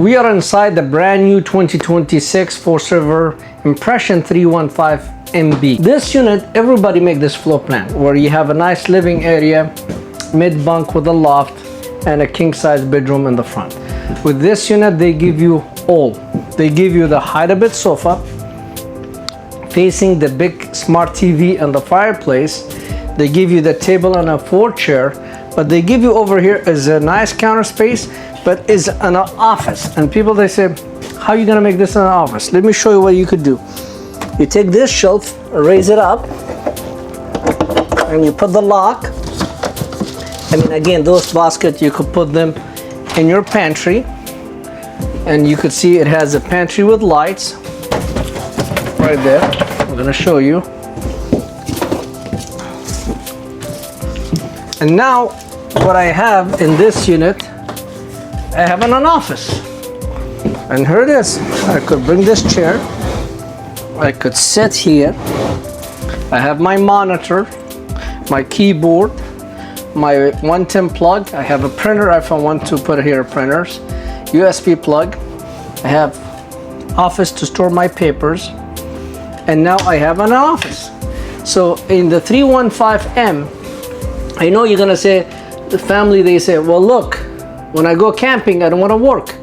We are inside the brand new 2026 4-server Impression 315 MB. This unit, everybody make this floor plan where you have a nice living area, mid bunk with a loft, and a king size bedroom in the front. With this unit, they give you all. They give you the hide-a-bed sofa facing the big smart TV and the fireplace. They give you the table and a 4-chair, but they give you over here is a nice counter space, but is an office. And people, they say, how are you gonna make this an office? Let me show you what you could do. You take this shelf, raise it up, and you put the lock. I mean, again, those baskets, you could put them in your pantry, and you could see it has a pantry with lights right there. I'm gonna show you. And now what I have in this unit, I have an office. And here it is. I could bring this chair. I could sit here. I have my monitor, my keyboard, my 110 plug. I have a printer if I want to put here printers, USB plug. I have office to store my papers. And now I have an office. So in the 315M, I know you're gonna say, the family, they say, well, look, when I go camping, I don't wanna work.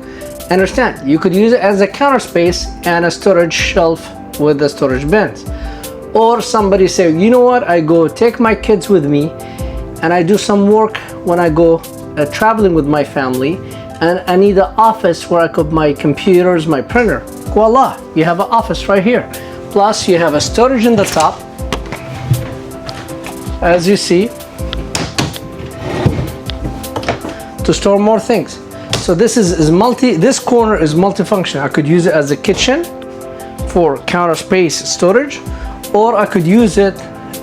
Understand, you could use it as a counter space and a storage shelf with the storage bins. Or somebody say, you know what, I go take my kids with me and I do some work when I go traveling with my family, and I need an office where I could my computers, my printer. Voila, you have an office right here. Plus you have a storage in the top, as you see, to store more things. So this this corner is multifunction. I could use it as a kitchen for counter space storage, or I could use it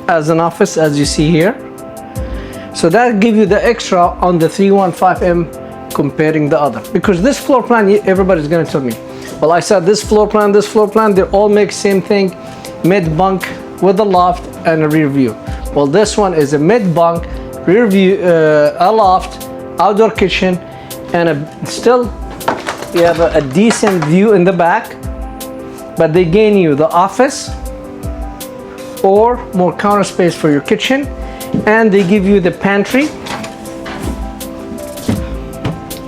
as an office, as you see here. So that give you the extra on the 315M comparing the other. Because this floor plan, everybody's gonna tell me, well, I said this floor plan, they all make same thing, mid bunk with a loft and a rear view. Well, this one is a mid bunk, rear view, a loft, outdoor kitchen, and still you have a decent view in the back, but they gain you the office or more counter space for your kitchen, and they give you the pantry.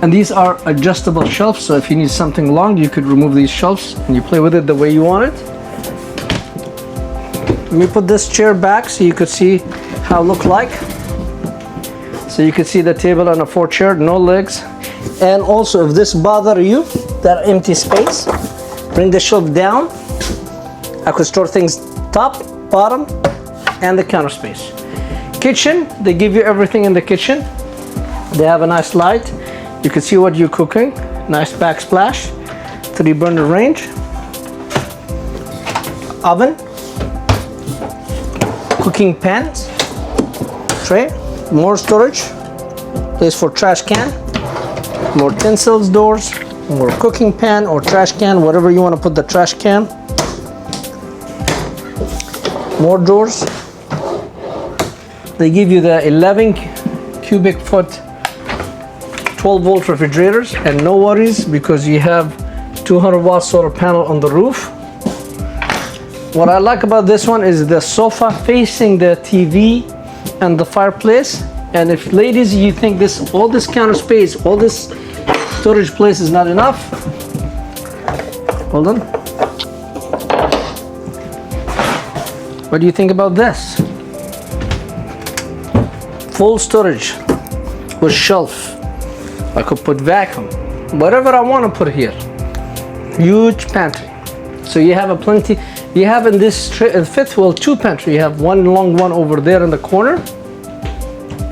And these are adjustable shelves, so if you need something long, you could remove these shelves and you play with it the way you want it. Let me put this chair back so you could see how it look like. So you can see the table on a 4-chair, no legs. And also, if this bother you, that empty space, bring the shelf down. I could store things top, bottom, and the counter space. Kitchen, they give you everything in the kitchen. They have a nice light. You can see what you're cooking. Nice backsplash. 3-burner range. Oven. Cooking pans. Tray. More storage, place for trash can, more utensils, doors, more cooking pan or trash can, whatever you want to put the trash can. More doors. They give you the 11 cubic foot 12-volt refrigerators, and no worries because you have 200-watt solar panel on the roof. What I like about this one is the sofa facing the TV and the fireplace. And if ladies, you think all this counter space, all this storage place is not enough, hold on. What do you think about this? Full storage with shelf. I could put vacuum, whatever I want to put here. Huge pantry. So you have a plenty. You have in this Fifthwheel 2 pantry. You have one long one over there in the corner,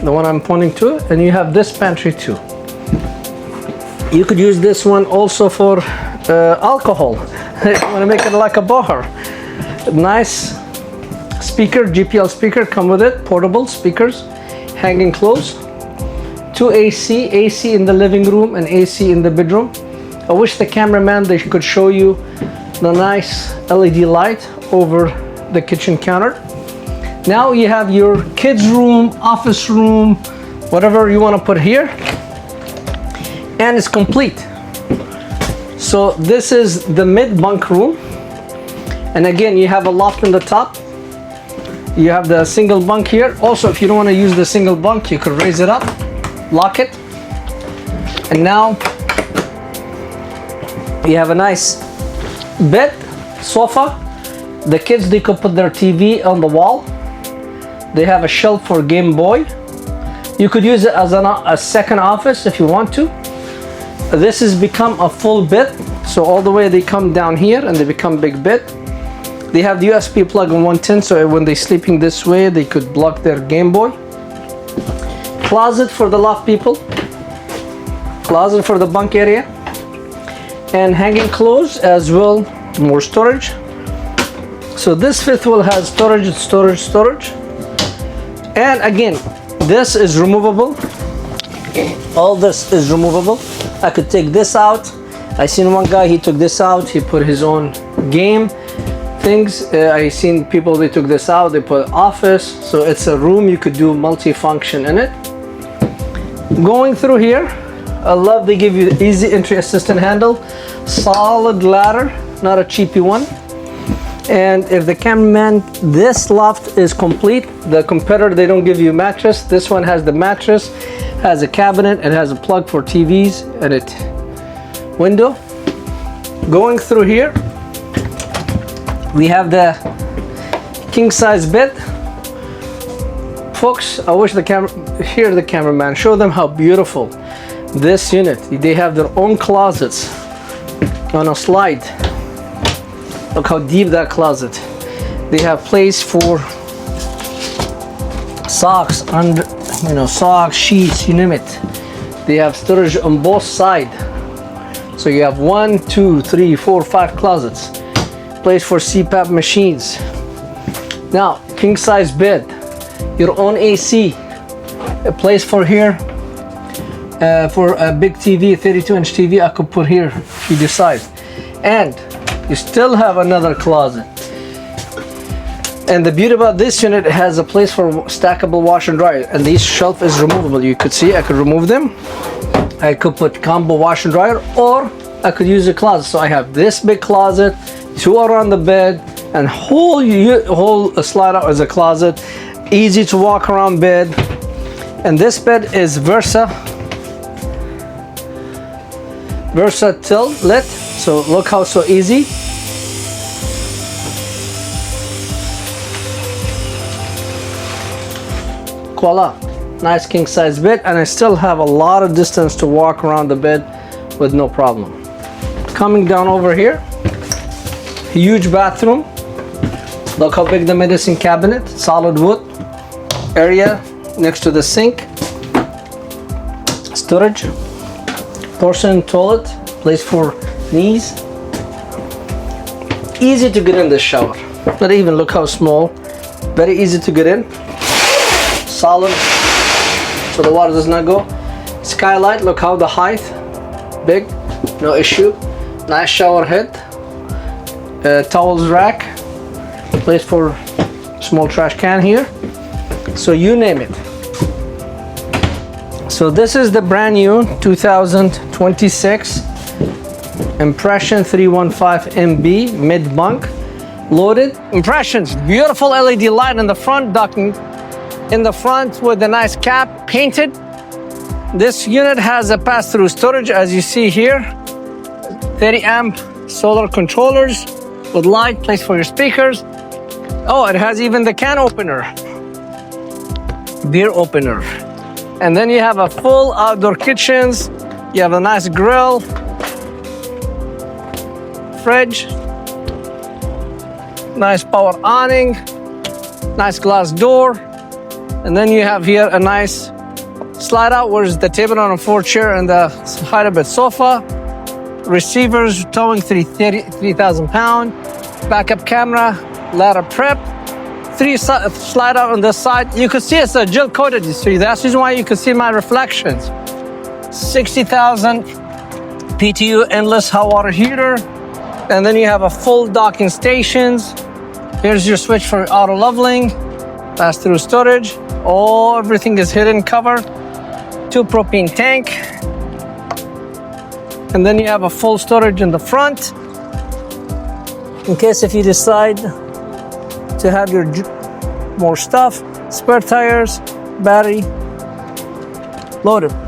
the one I'm pointing to, and you have this pantry too. You could use this one also for alcohol. You want to make it like a bar. Nice speaker, GPL speaker, come with it. Portable speakers, hanging close. 2 AC in the living room and AC in the bedroom. I wish the cameraman, they could show you the nice LED light over the kitchen counter. Now you have your kids room, office room, whatever you want to put here, and it's complete. So this is the mid bunk room, and again you have a loft in the top. You have the single bunk here. Also, if you don't want to use the single bunk, you could raise it up, lock it, and now you have a nice bed, sofa. The kids, they could put their TV on the wall. They have a shelf for Game Boy. You could use it as a second office if you want to. This has become a full bed, so all the way they come down here and they become big bed. They have the USB plug on 110, so when they're sleeping this way, they could block their Game Boy. Closet for the loft people. Closet for the bunk area. And hanging clothes as well, more storage. So this fifth wheel has storage. And again, this is removable. All this is removable. I could take this out. I seen one guy, he took this out, he put his own game things. I seen people, they took this out, they put office. So it's a room, you could do multi-function in it. Going through here, I love they give you the easy entry assistant handle, solid ladder, not a cheapy one. And if the cameraman, this loft is complete. The competitor, they don't give you a mattress. This one has the mattress, has a cabinet, it has a plug for TVs and it window. Going through here, we have the king size bed. Folks, I wish the cameraman, show them how beautiful this unit. They have their own closets on a slide. Look how deep that closet. They have place for socks, socks, sheets, you name it. They have storage on both sides. So you have 1, 2, 3, 4, 5 closets. Place for CPAP machines. Now, king size bed, your own AC, a place for here, for a big TV, 32-inch TV, I could put here if you decide. And you still have another closet. And the beauty about this unit, it has a place for stackable washer and dryer, and this shelf is removable. You could see I could remove them. I could put combo washer and dryer, or I could use a closet. So I have this big closet, 2 around the bed, and whole slide out as a closet. Easy to walk around bed. And this bed is versatile lit. So look how so easy. Voila, nice king size bed, and I still have a lot of distance to walk around the bed with no problem. Coming down over here, huge bathroom. Look how big the medicine cabinet, solid wood area next to the sink. Storage, porcelain toilet, place for knees. Easy to get in the shower. Not even, look how small. Very easy to get in. Solid, so the water does not go. Skylight, look how the height, big, no issue. Nice shower head. Towels rack, place for small trash can here. So you name it. So this is the brand new 2026 Impression 315 MB mid bunk, loaded. Impressions, beautiful LED light in the front, docking in the front with a nice cap, painted. This unit has a pass-through storage, as you see here. 30 amp solar controllers with light, place for your speakers. Oh, it has even the can opener, beer opener. And then you have a full outdoor kitchens. You have a nice grill, fridge, nice power awning, nice glass door. And then you have here a nice slide out, where's the table on a 4-chair and the height of it sofa. Receivers towing 3,000 pound. Backup camera, ladder prep. 3 slide out on this side. You can see it's a gel coated, you see. That's the reason why you can see my reflections. 60,000 PTU endless hot water heater. And then you have a full docking stations. Here's your switch for auto leveling. Pass-through storage. Oh, everything is hidden, covered. 2 propane tank. And then you have a full storage in the front in case if you decide to have your more stuff, spare tires, battery, loaded.